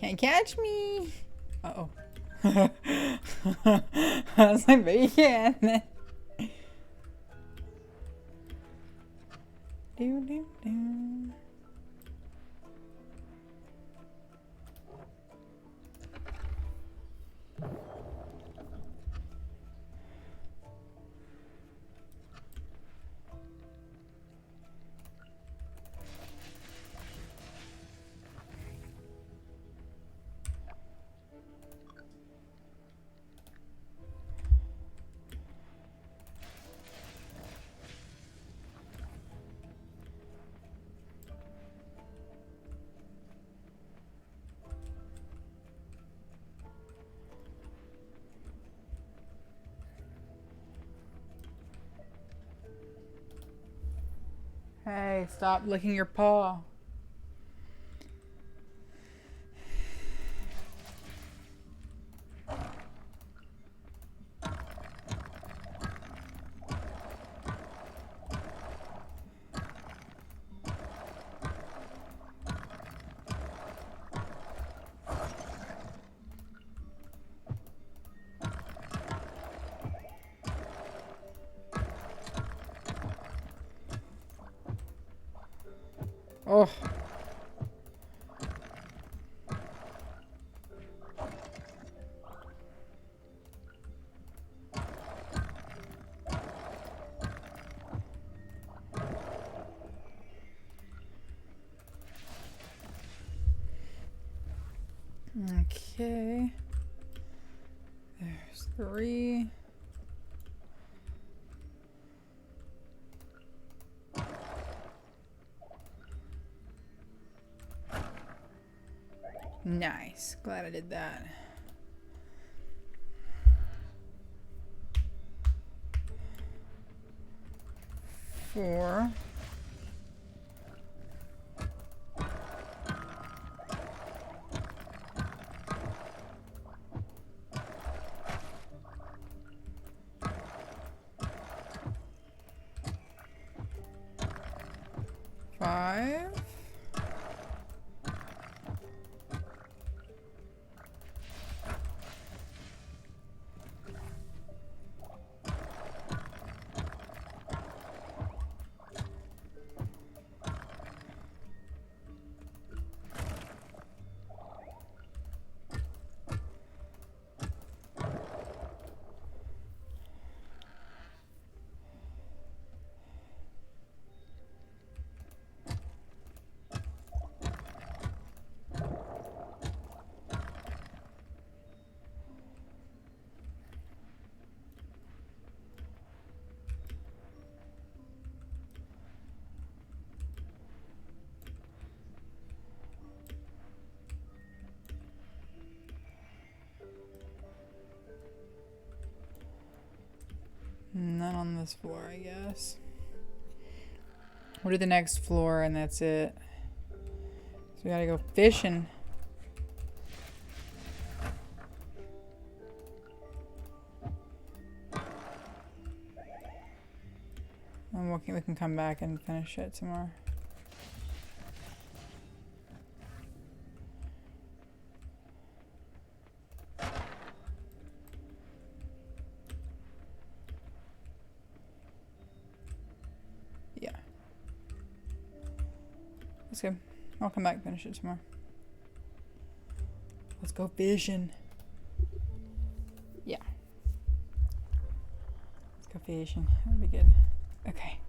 Can't catch me. Uh-oh. I was like, but you can. Do, do, do. Hey, stop licking your paw. Oh. Okay. There's 3. Nice. Glad I did that. Four. Five. None on this floor, I guess. We'll do the next floor and that's it. So we gotta go fishing. And we can come back and finish it tomorrow. Yeah. That's good. I'll come back and finish it tomorrow. Let's go fishing. Yeah. Let's go fishing. That'll be good. Okay.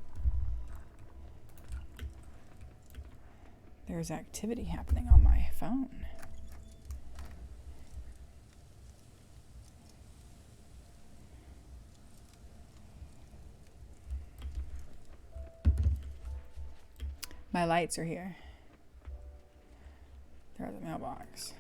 There's activity happening on my phone. My lights are here. They're at the mailbox.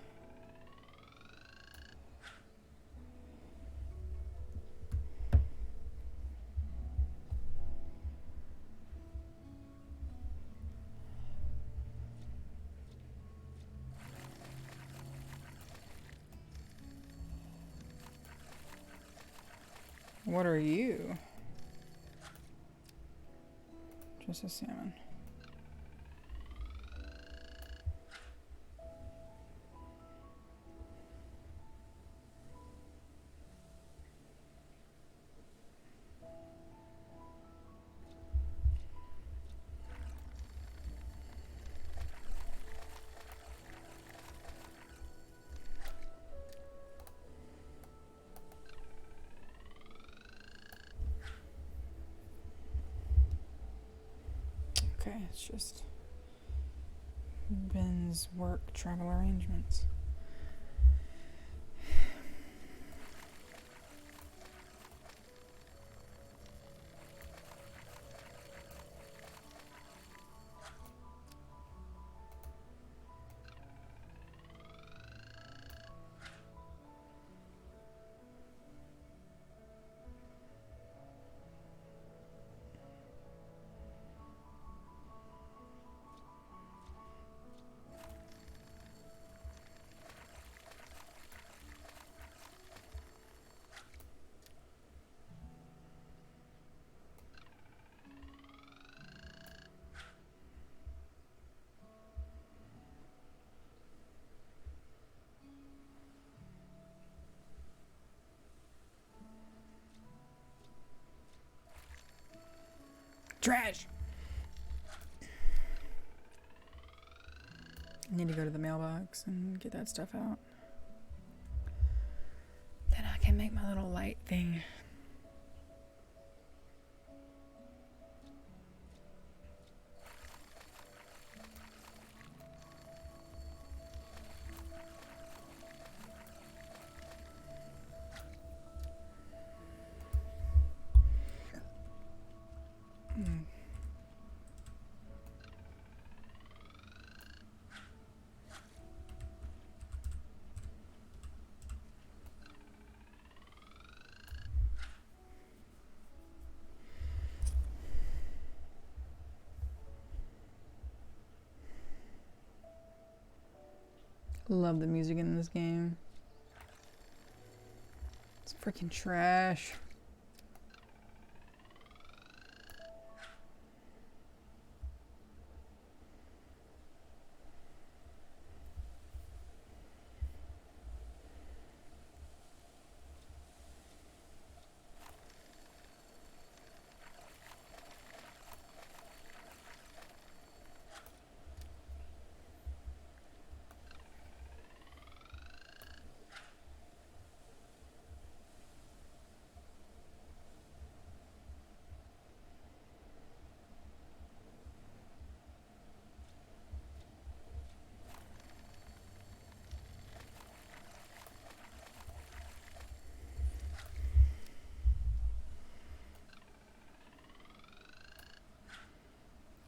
What are you? Just a salmon. okay. It's just Ben's work travel arrangements. Trash! I need to go to the mailbox and get that stuff out. Then I can make my little light thing. Love the music in this game. It's freaking trash.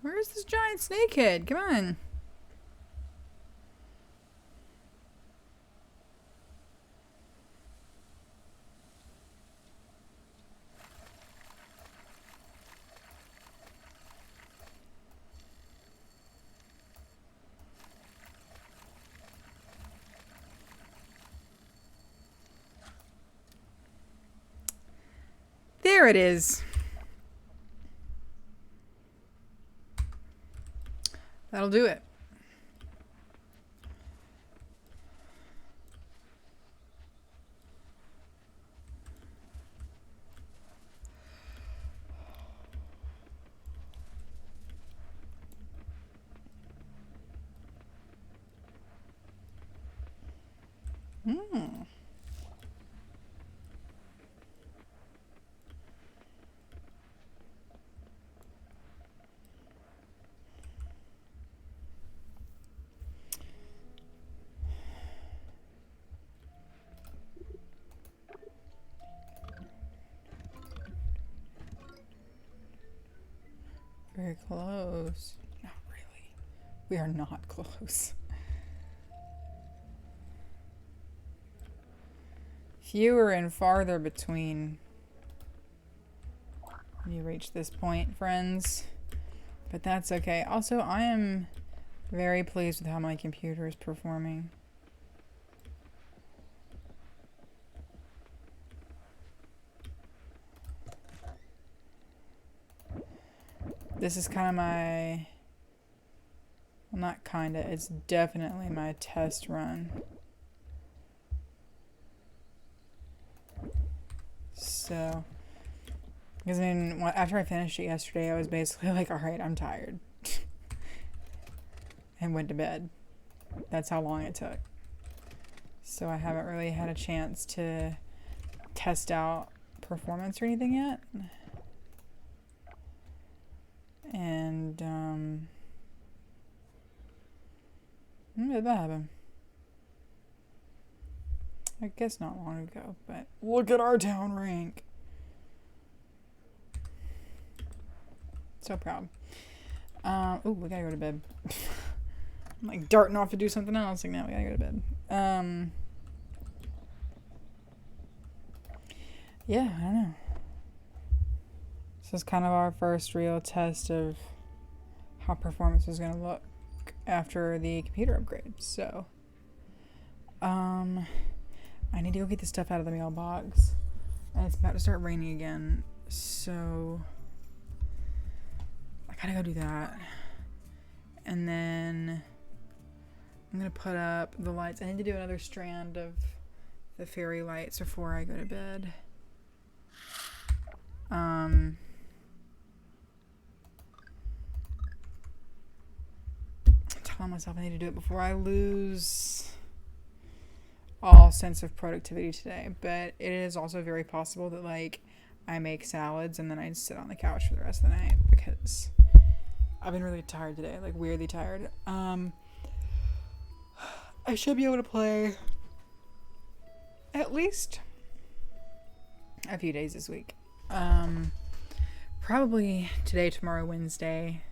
Where's this giant snakehead? Come on. There it is. That'll do it. Very close. Not really. We are not close. Fewer and farther between when you reach this point, friends. But that's okay. Also, I am very pleased with how my computer is performing. This is kind of my, well, not kind of, it's definitely my test run. So, because I mean, after I finished it yesterday, I was basically like, all right, I'm tired. And went to bed. That's how long it took. So I haven't really had a chance to test out performance or anything yet. And, when did that happen? I guess not long ago, but look at our town rank. So proud. Oh, we gotta go to bed. I'm like darting off to do something else. Like, now we gotta go to bed. Yeah, I don't know. This is kind of our first real test of how performance is gonna look after the computer upgrade. So, I need to go get this stuff out of the mailbox. And it's about to start raining again. So, I gotta go do that. And then I'm gonna put up the lights. I need to do another strand of the fairy lights before I go to bed. Telling myself I need to do it before I lose all sense of productivity today. But it is also very possible that, like, I make salads and then I sit on the couch for the rest of the night because I've been really tired today, like weirdly tired. I should be able to play at least a few days this week. Probably today, tomorrow, Wednesday.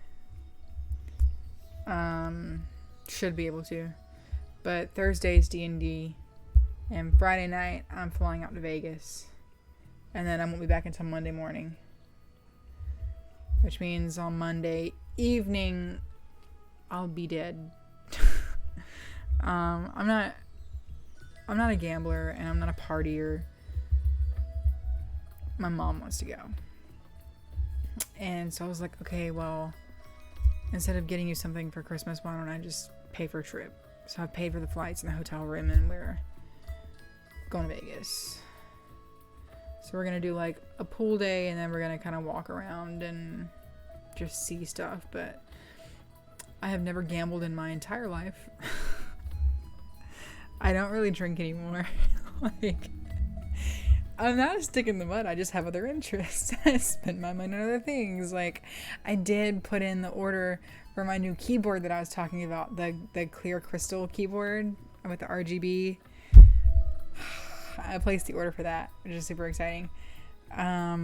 Should be able to. But Thursday's D&D. And Friday night, I'm flying out to Vegas. And then I won't be back until Monday morning. Which means on Monday evening, I'll be dead. I'm not a gambler and I'm not a partier. My mom wants to go. And so I was like, okay, well, instead of getting you something for Christmas, why don't I just pay for a trip? So I've paid for the flights and the hotel room and we're going to Vegas. So we're going to do like a pool day and then we're going to kind of walk around and just see stuff. But I have never gambled in my entire life. I don't really drink anymore. Like, I'm not a stick in the mud. I just have other interests. I spend my money on other things. Like, I did put in the order for my new keyboard that I was talking about, the clear crystal keyboard with the RGB. I placed the order for that, which is super exciting. Yeah,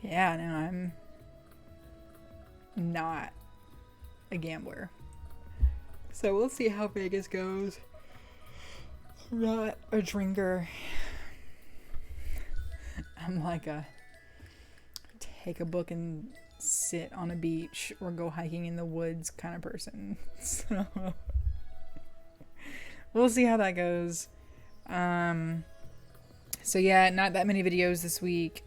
no, I'm not a gambler. So we'll see how Vegas goes. I'm not a drinker. I'm like a take a book and sit on a beach or go hiking in the woods kind of person. So we'll see how that goes. So yeah, not that many videos this week.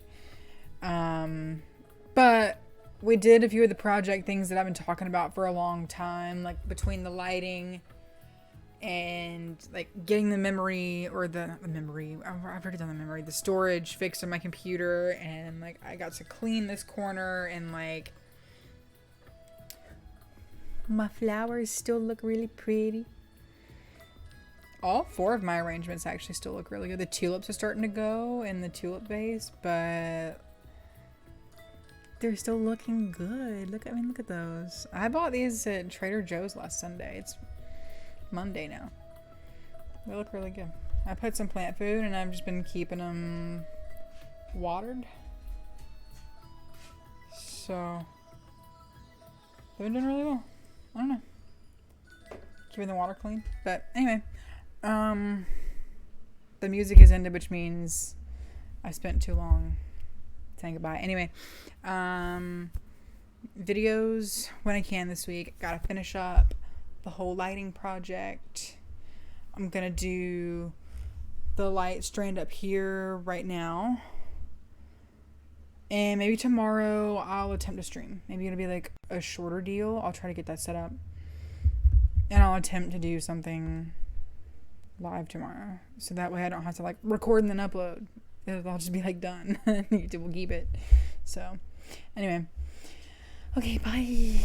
But we did a few of the project things that I've been talking about for a long time, like between the lighting and like getting the memory or the memory. I've already done the memory, the storage fixed on my computer, and like I got to clean this corner and like my flowers still look really pretty. All 4 of my arrangements actually still look really good. The tulips are starting to go in the tulip vase, but they're still looking good. Look at those. I bought these at Trader Joe's last Sunday. It's Monday now. They look really good. I put some plant food and I've just been keeping them watered. So they've been doing really well. I don't know. Keeping the water clean. But anyway, the music is ended, which means I spent too long saying goodbye. Anyway, videos when I can this week. Gotta finish up the whole lighting project. I'm gonna do the light strand up here right now. And maybe tomorrow I'll attempt to stream. Maybe it'll be like a shorter deal. I'll try to get that set up. And I'll attempt to do something live tomorrow. So that way I don't have to like record and then upload. It'll just be like done. YouTube will keep it. So anyway. Okay, bye.